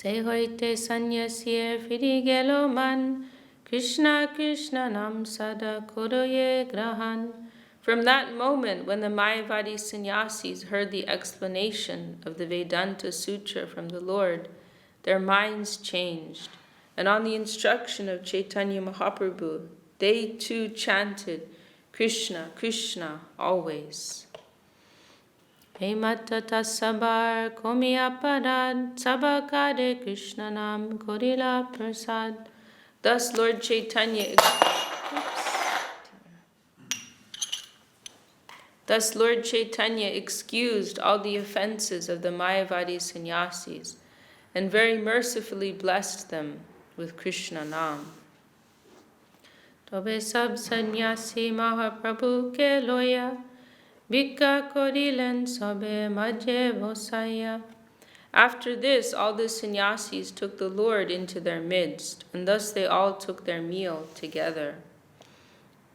Se hoite sanyasye firigelo man, Krishna Krishna nam sada kodoye grahan. From that moment, when the Mayavadi sannyasis heard the explanation of the Vedanta Sutra from the Lord, their minds changed, and on the instruction of Chaitanya Mahaprabhu, they too chanted Krishna Krishna always. Hematata sabar komi aparad sabakade Krishna nam korila prasad. Thus Lord Chaitanya excused all the offenses of the Mayavadi sannyasis and very mercifully blessed them with Krishna Nam. Tobe sab sannyasi Mahaprabhu ke loya, Bhikka korilen sobe majhe vosaya. After this, all the sannyasis took the Lord into their midst, and thus they all took their meal together.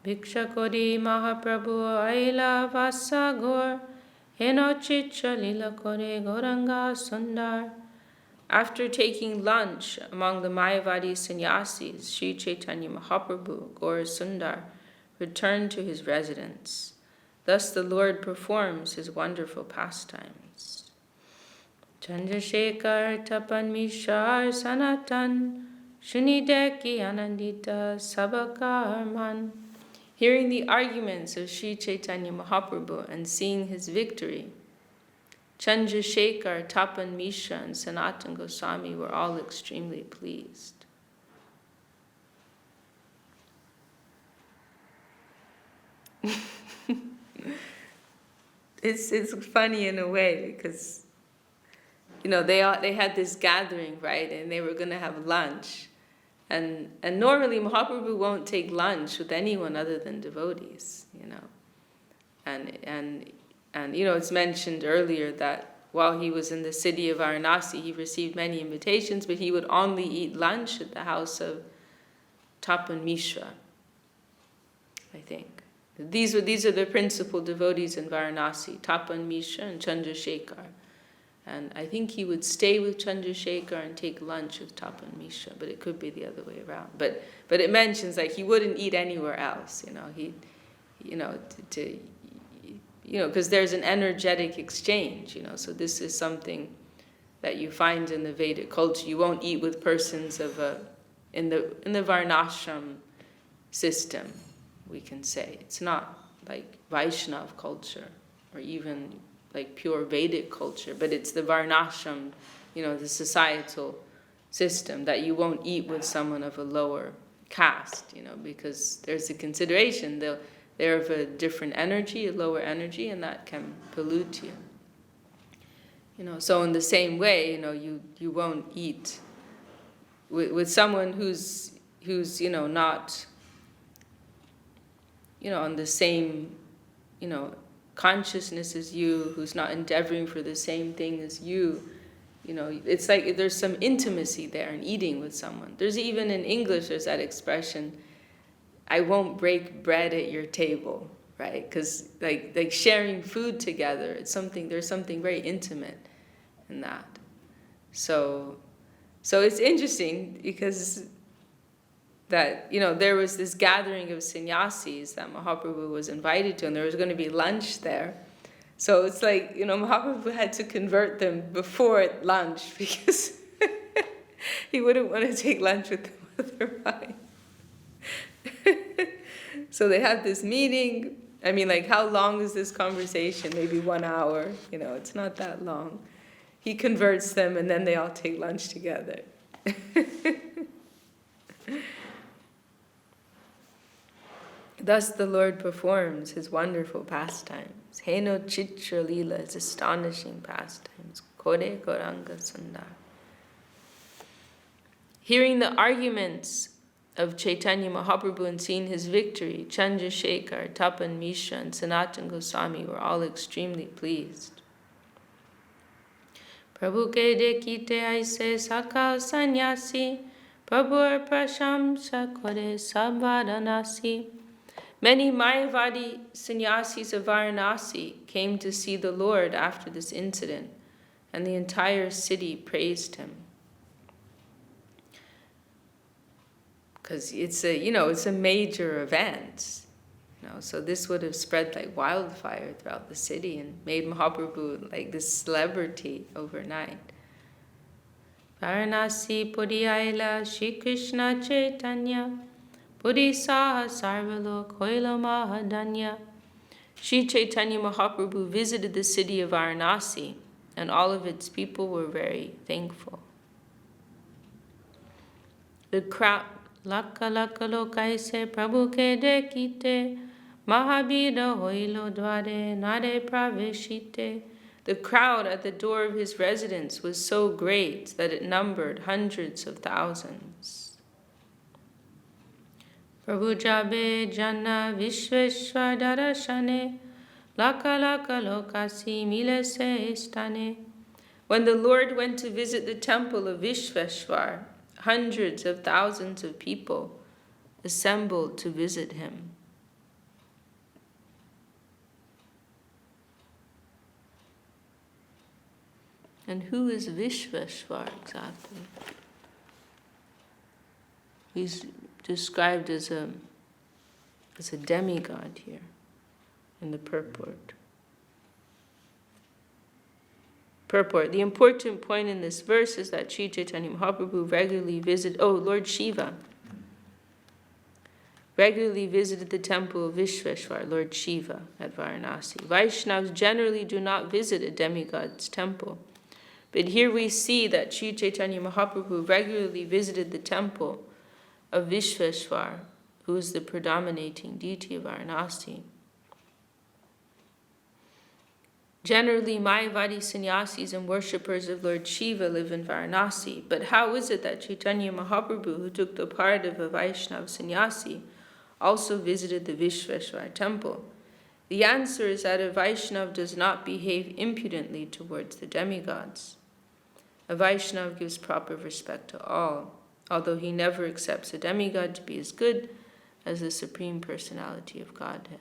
Bhiksha kori Mahaprabhu aila vasagor, heno Ch.Ch. lila kore goranga sundar. After taking lunch among the Mayavadi sannyasis, Sri Chaitanya Mahaprabhu, Gaura Sundar, returned to his residence. Thus the Lord performs his wonderful pastimes. Chandrasekhar tapan mishar sanatan, shunideki anandita sabakarman. Hearing the arguments of Sri Chaitanya Mahaprabhu and seeing his victory, Chandrasekhar, Tapan Mishra, and Sanatana Goswami were all extremely pleased. It's funny in a way because, they had this gathering, right, and they were going to have lunch. And normally Mahaprabhu won't take lunch with anyone other than devotees, And it's mentioned earlier that while he was in the city of Varanasi, he received many invitations, but he would only eat lunch at the house of Tapan Mishra, I think. These are the principal devotees in Varanasi, Tapan Mishra and Chandrasekhar. And I think he would stay with Chandrasekhar and take lunch with Tapan Mishra, but it could be the other way around. But it mentions he wouldn't eat anywhere else, because there's an energetic exchange, so this is something that you find in the Vedic culture. You won't eat with persons in the Varnashram system, we can say. It's not like Vaishnav culture or even like pure Vedic culture, but it's the Varnashram, the societal system, that you won't eat with someone of a lower caste, because there's a consideration. They're of a different energy, a lower energy, and that can pollute you. So in the same way, you won't eat with someone who's not, on the same, consciousness as you, who's not endeavoring for the same thing as you. It's like there's some intimacy there in eating with someone. There's even in English, there's that expression, I won't break bread at your table, right? Because like sharing food together, there's something very intimate in that. So it's interesting because that, there was this gathering of sannyasis that Mahaprabhu was invited to, and there was going to be lunch there. So it's like, Mahaprabhu had to convert them before lunch because he wouldn't want to take lunch with them otherwise. So they had this meeting. I mean, how long is this conversation? Maybe 1 hour. It's not that long. He converts them, and then they all take lunch together. Thus the Lord performs his wonderful pastimes. Heno Ch.Ch. Lila, his astonishing pastimes. Kore Goranga Sundar. Hearing the arguments of Chaitanya Mahaprabhu and seeing his victory, Chandrasekhar, Tapan Mishra, and Sanatana Goswami were all extremely pleased. Prabhu ke dekite aise sakal sannyasi, Prabhu prashamsa kore sabvaranasi. Many Mayavadi sannyasis of Varanasi came to see the Lord after this incident, and the entire city praised him. because it's a major event. So this would have spread like wildfire throughout the city and made Mahaprabhu like this celebrity overnight. Varanasi Puri Aila Shri Krishna Chaitanya Puri Saha Sarvalok Hoila Mahadanya. Sri Chaitanya Mahaprabhu visited the city of Varanasi, and all of its people were very thankful. The crowd, Laka Laka Lokaise Prabhu Ke Dekite, Mahabira Hoilo Dware Nare Praveshite. The crowd at the door of his residence was so great that it numbered hundreds of thousands. Prabhu Jabe Jana Vishveshwar Darashane Laka Laka Lokasi Milese Istane. When the Lord went to visit the temple of Vishveshwar, hundreds of thousands of people assembled to visit him. And who is Vishveshwar exactly? He's described as a demigod here in the purport. The important point in this verse is that Sri Chaitanya Mahaprabhu Lord Shiva regularly visited the temple of Vishveshwar, Lord Shiva, at Varanasi. Vaishnavas generally do not visit a demigod's temple, but here we see that Sri Chaitanya Mahaprabhu regularly visited the temple of Vishveshwar, who is the predominating deity of Varanasi. Generally, Mayavadi sannyasis and worshippers of Lord Shiva live in Varanasi, but how is it that Chaitanya Mahaprabhu, who took the part of a Vaishnava sannyasi, also visited the Vishveshwar temple? The answer is that a Vaishnava does not behave impudently towards the demigods. A Vaishnava gives proper respect to all, although he never accepts a demigod to be as good as the Supreme Personality of Godhead.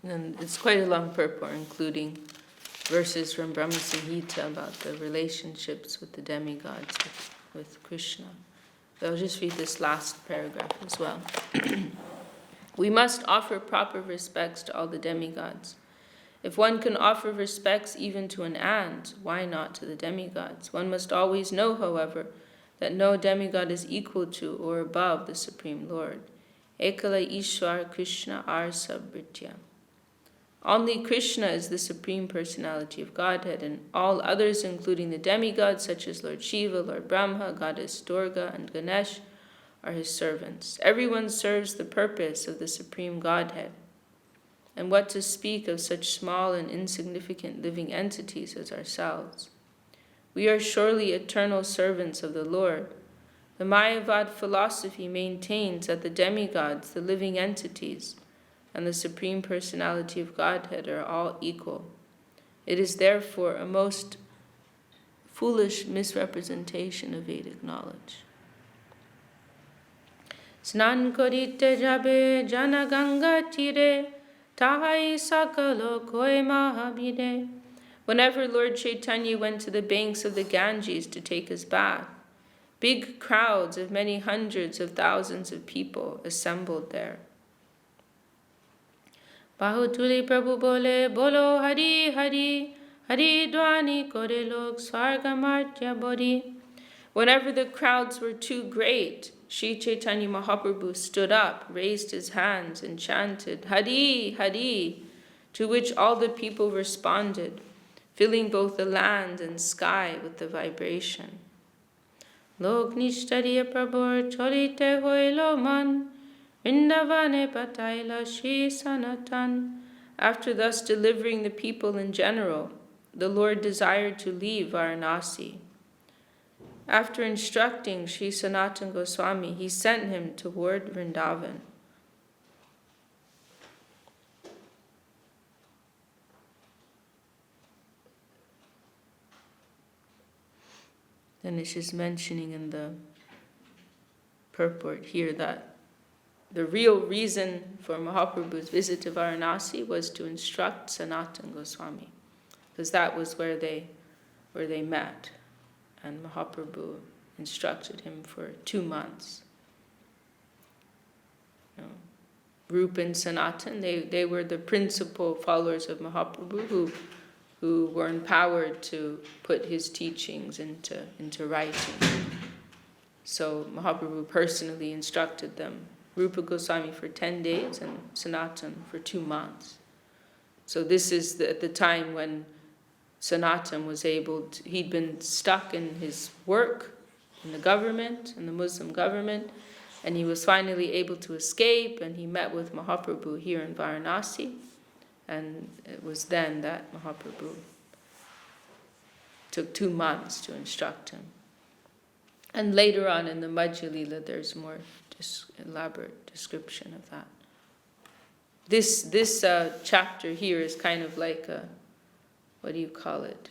And it's quite a long purport, including verses from Brahma Samhita about the relationships with the demigods, with Krishna. So I'll just read this last paragraph as well. We must offer proper respects to all the demigods. If one can offer respects even to an ant, why not to the demigods? One must always know, however, that no demigod is equal to or above the Supreme Lord. Ekala Ishwar Krishna Ar Sabritya. Only Krishna is the Supreme Personality of Godhead, and all others, including the demigods such as Lord Shiva, Lord Brahma, Goddess Durga, and Ganesh, are his servants. Everyone serves the purpose of the Supreme Godhead. And what to speak of such small and insignificant living entities as ourselves? We are surely eternal servants of the Lord. The Mayavad philosophy maintains that the demigods, the living entities, and the Supreme Personality of Godhead are all equal. It is therefore a most foolish misrepresentation of Vedic knowledge. Snan korite jabe jana ganga tire, tahai sakalo koi mahabire. Whenever Lord Chaitanya went to the banks of the Ganges to take his bath, big crowds of many hundreds of thousands of people assembled there. Bahutuli Prabhu bole, bolo hari hari, hari dwani kore log swargamartya bodhi. Whenever the crowds were too great, Sri Chaitanya Mahaprabhu stood up, raised his hands, and chanted, Hari, Hari, to which all the people responded, filling both the land and sky with the vibration. Lok nishtariya prabhur cholite hoilo man, Vrindavane pataila Shri Sanatan. After thus delivering the people in general, the Lord desired to leave Varanasi. After instructing Shri Sanatan Goswami, he sent him toward Vrindavan. Then it's just mentioning in the purport here that the real reason for Mahaprabhu's visit to Varanasi was to instruct Sanatana Goswami, because that was where they met, and Mahaprabhu instructed him for 2 months. Rupa and Sanatan, they were the principal followers of Mahaprabhu who were empowered to put his teachings into writing. So Mahaprabhu personally instructed them, Rupa Goswami for 10 days and Sanatan for 2 months. So this is at the time when Sanatan was he'd been stuck in his work in the government, in the Muslim government, and he was finally able to escape, and he met with Mahaprabhu here in Varanasi, and it was then that Mahaprabhu took 2 months to instruct him. And later on in the Madhya Lila, there's more elaborate description of that. This chapter here is kind of like what do you call it?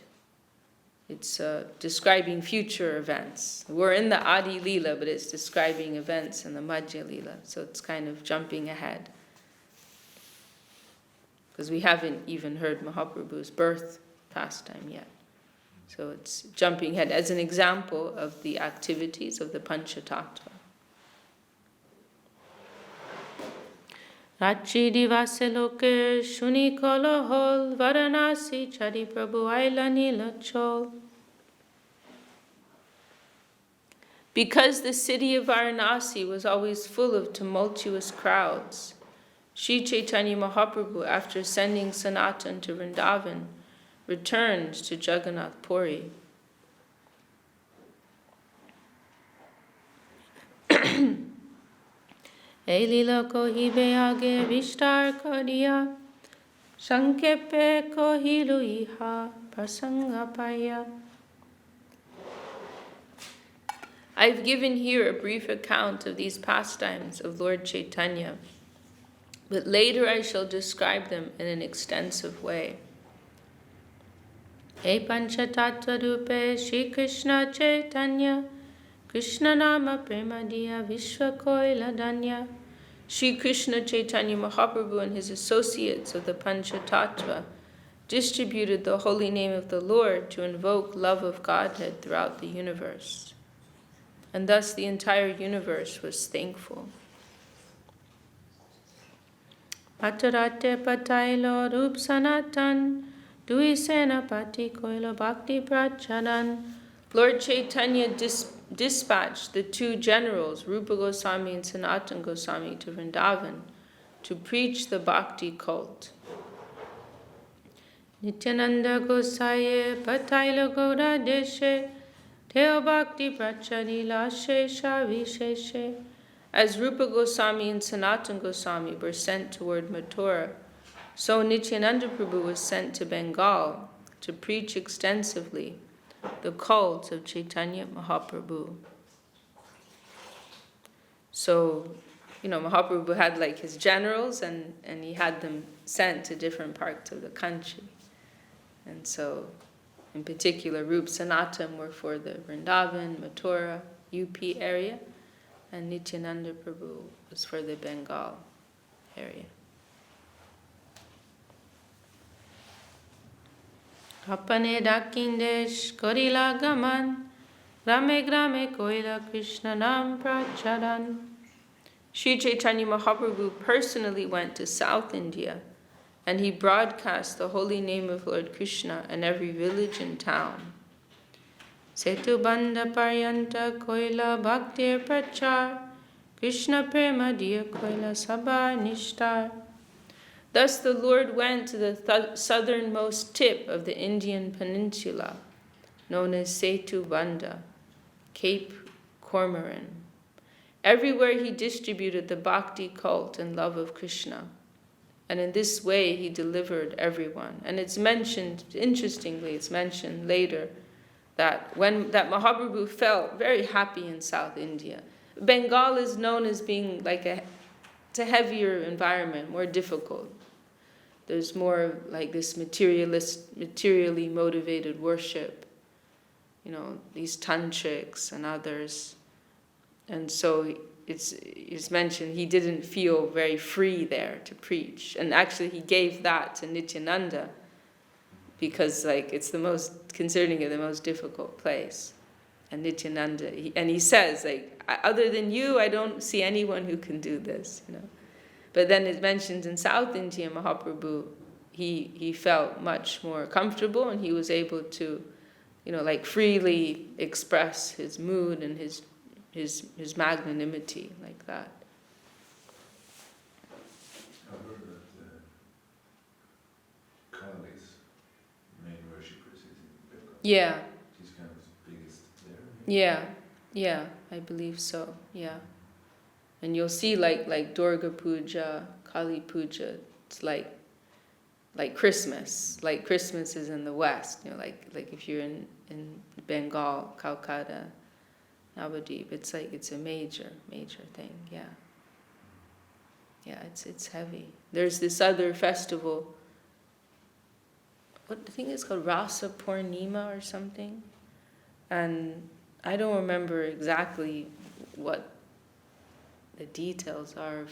It's describing future events. We're in the Adi Lila, but it's describing events in the Madhya Lila. So it's kind of jumping ahead. Because we haven't even heard Mahaprabhu's birth pastime yet. So it's jumping ahead as an example of the activities of the Panchatattva. Rachi divase loke shuni kolohol Varanasi chari prabhu aila nilachol. Because the city of Varanasi was always full of tumultuous crowds, Sri Chaitanya Mahaprabhu, after sending Sanatan to Vrindavan, returned to Jagannath Puri. Ei lila kohibe age vishtar kariya, sankepe kohilu iha prasangapaya. I've given here a brief account of these pastimes of Lord Chaitanya, but later I shall describe them in an extensive way. Hey Panchatattva Rupe Shri Krishna Chaitanya Krishna Nama Premadiya Vishwa Koila Danya. Shri Krishna Chaitanya Mahaprabhu and his associates of the Panchatattva distributed the holy name of the Lord to invoke love of Godhead throughout the universe. And thus the entire universe was thankful. Patarate Patailo Rup Sanatan Dui Senapati Koila Bhakti Pracharan. Lord Chaitanya dispatched the 2 generals, Rupa Goswami and Sanatana Goswami, to Vrindavan to preach the Bhakti cult. Nityananda Gosaye Pataila Goda Deshe Teo Bhakti Prachari Lashe Shavisheshe. As Rupa Goswami and Sanatana Goswami were sent toward Mathura, so Nityananda Prabhu was sent to Bengal to preach extensively the cult of Chaitanya Mahaprabhu. So, Mahaprabhu had like his generals and he had them sent to different parts of the country. And so, in particular, Rup Sanatan were for the Vrindavan, Mathura, UP area, and Nityananda Prabhu was for the Bengal area. Apane dakindesh korila gaman, grame grame koila Krishna nam pracharan. Sri Chaitanya Mahaprabhu personally went to South India, and he broadcast the holy name of Lord Krishna in every village and town. Setu banda paryanta koila bhaktir prachar, Krishna prema diya koila sabha nishtar. Thus the Lord went to the southernmost tip of the Indian peninsula, known as Setu Banda, Cape Cormoran. Everywhere he distributed the bhakti cult and love of Krishna. And in this way he delivered everyone. And it's mentioned, interestingly, it's mentioned later that Mahaprabhu felt very happy in South India. Bengal is known as being like it's a heavier environment, more difficult. There's more like this materially motivated worship. These tantrics and others. And so it's mentioned he didn't feel very free there to preach. And actually he gave that to Nityananda because it's considering it the most difficult place. And Nityananda, he says, other than you, I don't see anyone who can do this, But then it mentions in South India, Mahaprabhu, he felt much more comfortable and he was able to, freely express his mood and his magnanimity like that. I heard that Kali's main worshippers is in Bengal. Yeah. She's kind of biggest there. Yeah, I believe so. Yeah, and you'll see like Durga Puja, Kali Puja. It's like Christmas. Like Christmas is in the West. Like if you're in Bengal, Calcutta, Navadip, it's a major thing. Yeah, it's heavy. There's this other festival. What I think it's called Rasa Purnima or something, and I don't remember exactly what the details are.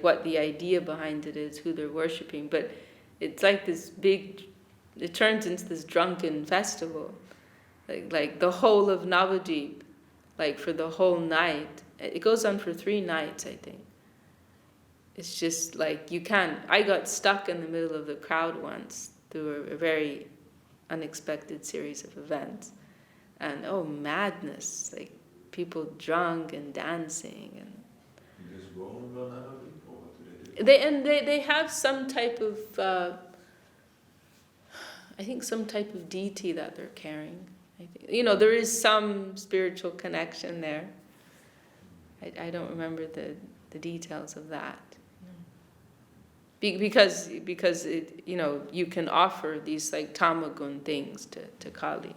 What the idea behind it is, who they're worshipping, but it's like this big. It turns into this drunken festival, like the whole of Navadip. For the whole night. It goes on for 3 nights, I think. It's just you can't... I got stuck in the middle of the crowd once through a very unexpected series of events. And, madness. People drunk and dancing. And You just roll around out of it, or what do they do? they have some type of... I think some type of deity that they're carrying. I think, there is some spiritual connection there. I don't remember the details of that. Because it, you can offer these tamagun things to Kali.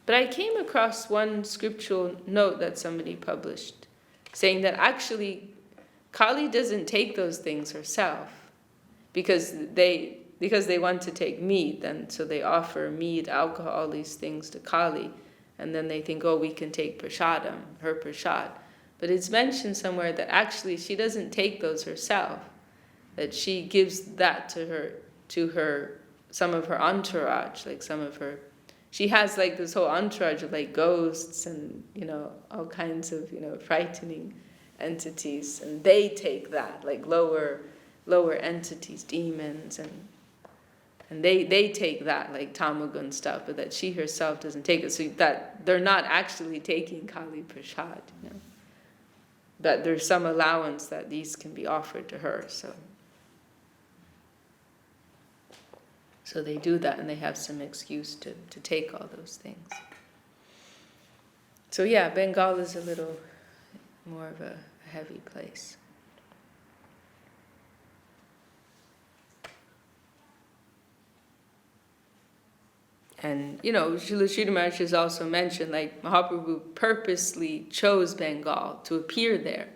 But I came across one scriptural note that somebody published saying that actually Kali doesn't take those things herself because they want to take meat, and so they offer meat, alcohol, all these things to Kali, and then they think, we can take prasadam, her prasad. But it's mentioned somewhere that actually she doesn't take those herself, that she gives that to her some of her entourage, she has this whole entourage of ghosts and all kinds of frightening entities, and they take that lower entities, demons, and they take that tamagun stuff, but that she herself doesn't take it, so that they're not actually taking Kali Prasad, But there's some allowance that these can be offered to her, so they do that, and they have some excuse to take all those things. So Bengal is a little more of a heavy place. And, Srila Sridhar Maharaj has also mentioned, Mahaprabhu purposely chose Bengal to appear there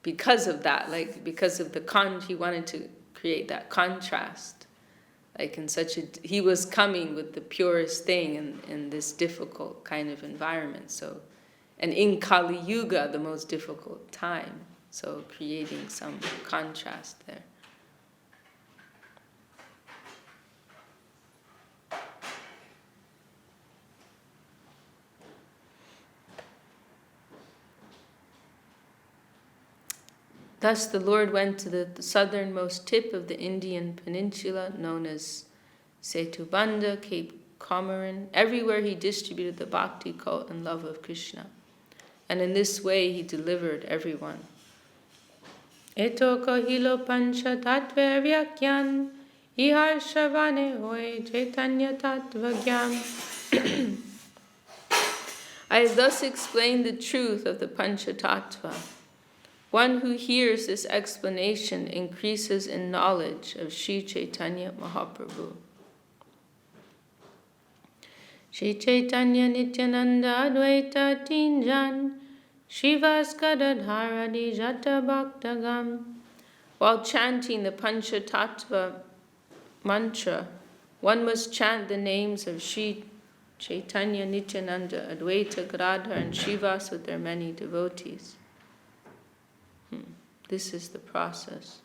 because of that, because of he wanted to create that contrast. He was coming with the purest thing in this difficult kind of environment. So, and in Kali Yuga, the most difficult time. So creating some contrast there. Thus the Lord went to the southernmost tip of the Indian peninsula, known as Setubanda, Cape Comorin. Everywhere he distributed the Bhakti cult and love of Krishna. And in this way he delivered everyone. Eto kohilo pancha tattva vyakyan, ihar shavane hoy chaitanya tattva gyam. I have thus explained the truth of the Pancha Tattva. One who hears this explanation increases in knowledge of Sri Chaitanya Mahaprabhu. Sri Chaitanya Nityananda Advaita Tinjan Shivas Gadadharadi Jata Bhaktagam. While chanting the Pancha Tattva mantra, one must chant the names of Sri Chaitanya, Nityananda, Advaita, Gadadhar, and Srivas with their many devotees. This is the process.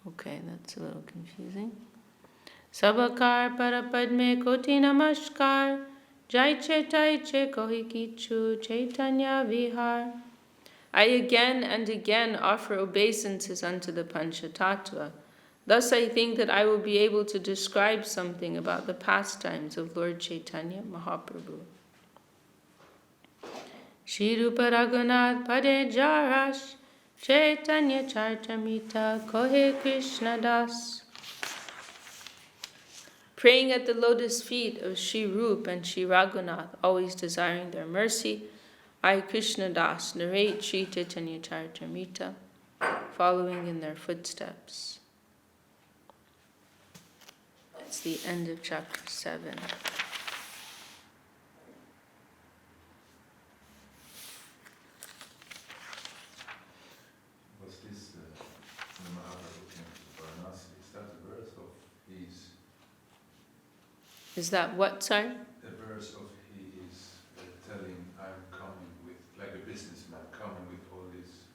Okay, that's a little confusing. Sabakar Parapadme Koti Namaskar Jai Ch.Ch Kohi Kichu Chaitanya Vihar. I again and again offer obeisances unto the Panchatattva. Thus I think that I will be able to describe something about the pastimes of Lord Chaitanya Mahaprabhu. Shri Rupa Raghunath Pade Jarash Chaitanya Charitamrita Kohe Krishna Das. Praying at the lotus feet of Shri Rup and Shri Raghunath, always desiring their mercy, I, Krishna Das, narrate Shri Chaitanya Charitamrita, following in their footsteps. That's the end of chapter 7. Was this when Mahaprabhu came to Varanasi? Is that a verse of his? Is that what, sorry? The verse of he is telling, I'm coming with, like a businessman coming with all these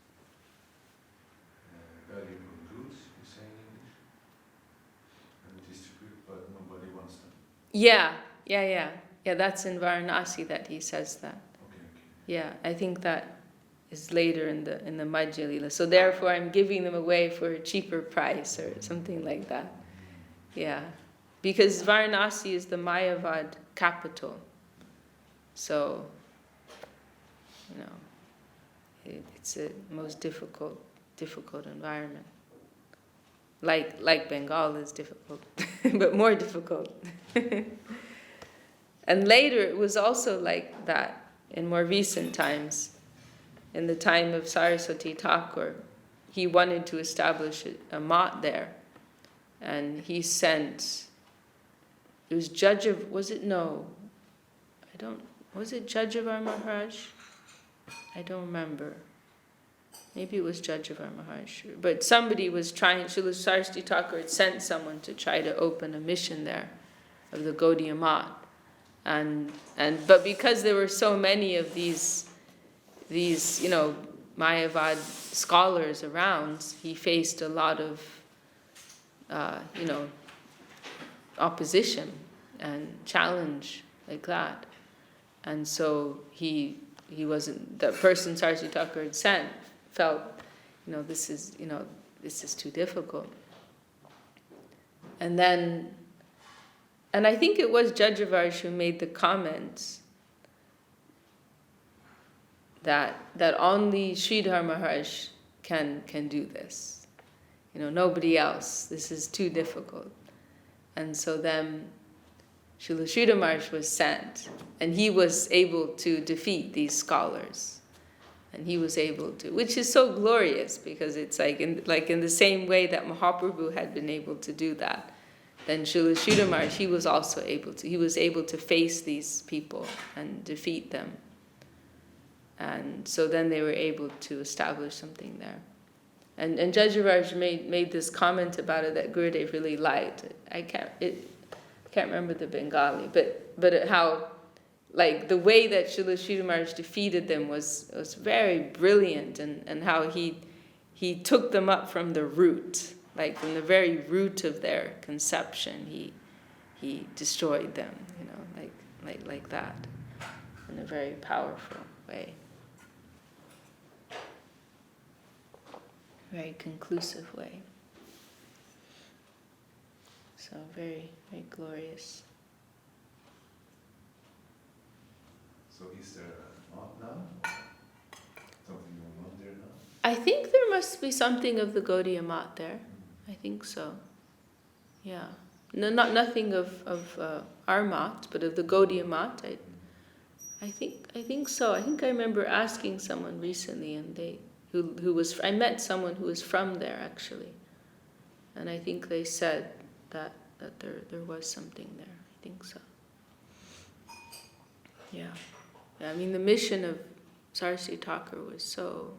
valuable goods, you say in English, and distribute, but nobody wants them. Yeah, that's in Varanasi that he says that. Okay. Yeah, I think that is later in the Madhya Lila. So therefore I'm giving them away for a cheaper price or something like that. Yeah. Because Varanasi is the Mayavad capital. So, it's a most difficult environment. Like Bengal is difficult, but more difficult. And later it was also like that in more recent times. In the time of Saraswati Thakur, he wanted to establish a mat there. And he sent, it was Judge of, was it Judge of our Maharaj? I don't remember. Maybe it was Judge of our Maharaj. But somebody was trying, Srila Saraswati Thakur had sent someone to try to open a mission there of the Gaudiya Math. But because there were so many of these Mayavad scholars around, he faced a lot of opposition and challenge like that. And so he wasn't, the person Saraswati Thakur had sent felt, this is too difficult. And I think it was Jajavarsh who made the comment that only Sridhar Maharaj can do this. Nobody else. This is too difficult. And so then Srila Sridhar Maharaj was sent, and he was able to defeat these scholars. And he was able to, which is so glorious, because it's like in the same way that Mahaprabhu had been able to do that. Then Srila Sridhar Maharaj, he was able to face these people and defeat them. And so then they were able to establish something there. And Jajavarsh made this comment about it that Gurudev really liked. I can't remember the Bengali, but how, like, the way that Srila Sridhar Maharaj defeated them was very brilliant, and how he took them up from the root, like from the very root of their conception. He destroyed them, like that, in a very powerful way. Very conclusive way. So very, very glorious. So is there a mat now? Something going on there now? I think there must be something of the Gaudiya Math there. I think so. Yeah. No, nothing of our Math, but of the Gaudiya Math. I think so. I think I remember asking someone recently, and I met someone who was from there actually, and I think they said that there was something there. I think so. Yeah. I mean, the mission of Saraswati Thakur was so,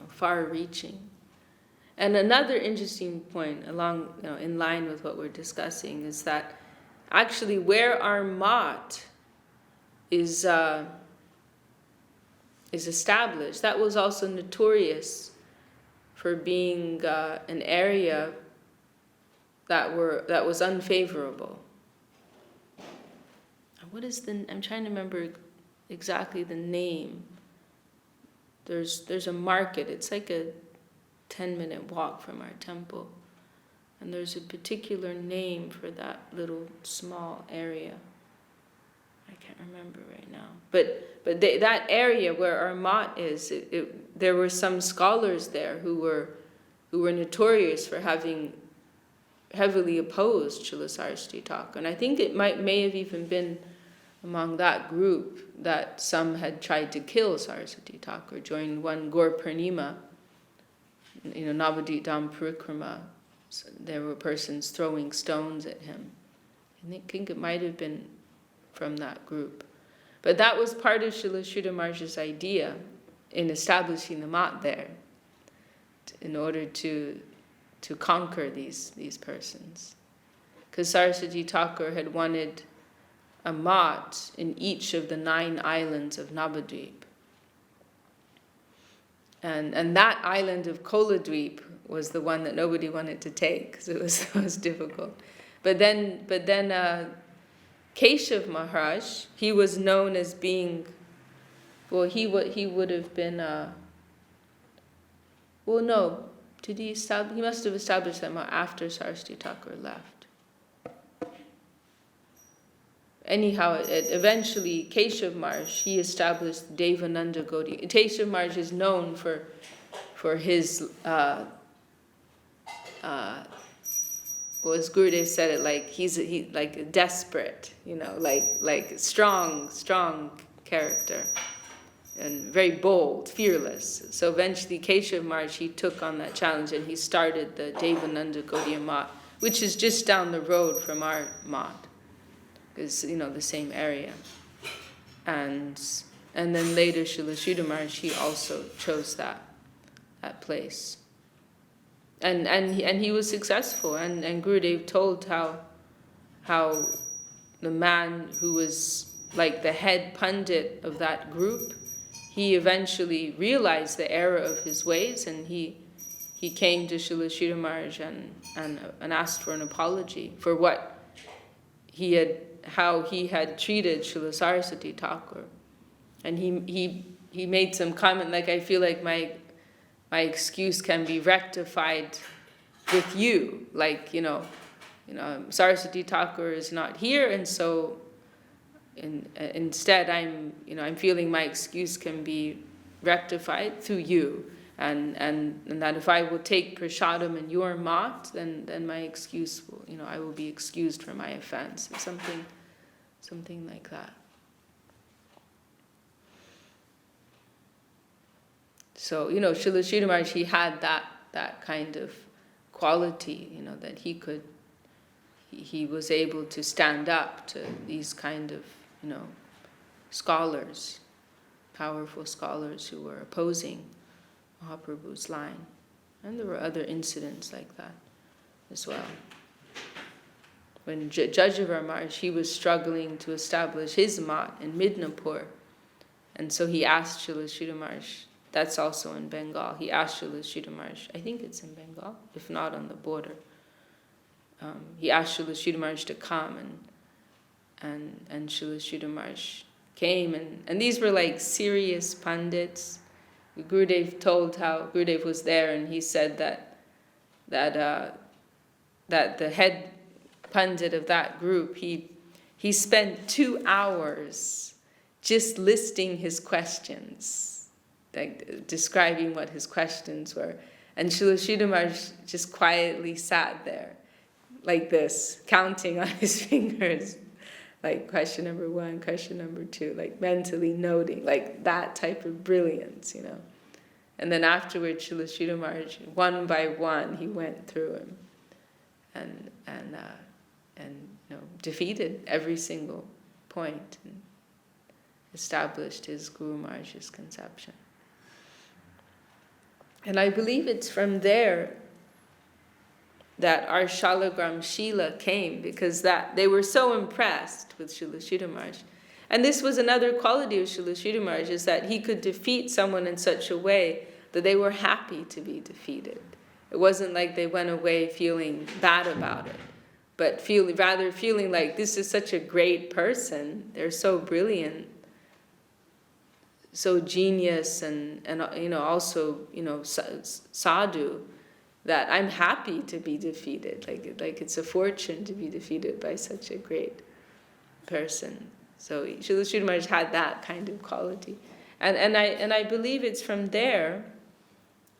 far-reaching, And another interesting point along, in line with what we're discussing is that actually where our mott is established, that was also notorious for being an area that was unfavorable. I'm trying to remember exactly the name. There's a market. It's like a 10-minute walk from our temple, and there's a particular name for that little small area. I can't remember right now. But that area where our mott is, there were some scholars there who were notorious for having heavily opposed Srila Saraswati Thakur. And I think it may have even been among that group that some had tried to kill Saraswati Thakur during one Gaur Purnima, Navadvip Dham Parikrama. So there were persons throwing stones at him. I think it might have been from that group. But that was part of Srila Sridhar Maharaj's idea in establishing the mott there, in order to conquer these persons. Because Saraswati Thakur had wanted a mott in each of the 9 islands of Navadvip. And that island of Koladvip was the one that nobody wanted to take, because it was difficult. But then Keshav Maharaj, he was known as being, he would have been, no, he must have established them after Saraswati Thakur left. Anyhow, eventually Keshav Maharaj, he established Devananda Gaudiya. Keshav Maharaj is known for his, as Gurudev said it, like he's like desperate, like strong character, and very bold, fearless. So eventually Keshav Maharaj, he took on that challenge and he started the Devananda Gaudiya Math, which is just down the road from our Math. Is the same area, and then later Srila Sridhar Maharaj, he also chose that place, and he was successful, and Gurudev told how the man who was like the head pundit of that group, he eventually realized the error of his ways, and he came to Srila Sridhar Maharaj and asked for an apology for how he had treated Srila Saraswati Thakur. And he made some comment like, I feel like my excuse can be rectified with you. Like, Saraswati Thakur is not here, and so instead I'm feeling my excuse can be rectified through you. And that if I will take prasadam in your mat, then my excuse will, I will be excused for my offense, or something like that. So, Srila Sridhar Maharaj, he had that kind of quality, that he was able to stand up to these kind of, scholars, powerful scholars who were opposing Mahaprabhu's line. And there were other incidents like that as well. When Jajavar Maharaj, he was struggling to establish his mat in Midnapur, and so he asked Srila Sridhar Maharaj, that's also in Bengal, he asked Srila Sridhar Maharaj, I think it's in Bengal, if not on the border, he asked Srila Sridhar Maharaj to come, and Srila Sridhar Maharaj came, and these were like serious pundits. Gurudev told how Gurudev was there, and he said that the head pundit of that group, he spent 2 hours just listing his questions, like describing what his questions were. And Srila Sridhar Maharaj just quietly sat there, like this, counting on his fingers, like question number 1, question number 2, like mentally noting, like that type of brilliance, And then afterwards, Srila Sridhar Maharaj, one by one, he went through him, and defeated every single point, and established his Guru Maharaj's conception. And I believe it's from there that our Shalagram Shila came, because that they were so impressed with Srila Sridhar Maharaj. And this was another quality of Srila Sridhar Maharaj, is that he could defeat someone in such a way that they were happy to be defeated. It wasn't like they went away feeling bad about it, but rather feeling like this is such a great person, they're so brilliant, so genius, and also sadhu, that I'm happy to be defeated. Like it's a fortune to be defeated by such a great person. So Srila Sridhar Maharaj had that kind of quality, and I believe it's from there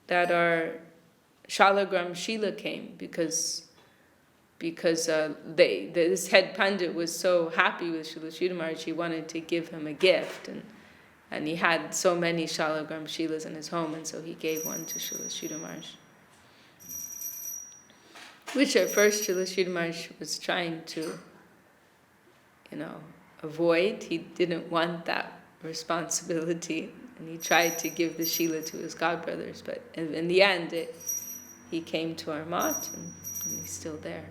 that our Shalagram Shila came, because this head pandit was so happy with Srila Sridhar Maharaj, he wanted to give him a gift, and he had so many Shalagram Shilas in his home, and so he gave one to Srila Sridhar Maharaj, which at first Srila Sridhar Maharaj was trying to avoid. He didn't want that responsibility, and he tried to give the Shila to his godbrothers, but in the end he came to our mat, and he's still there.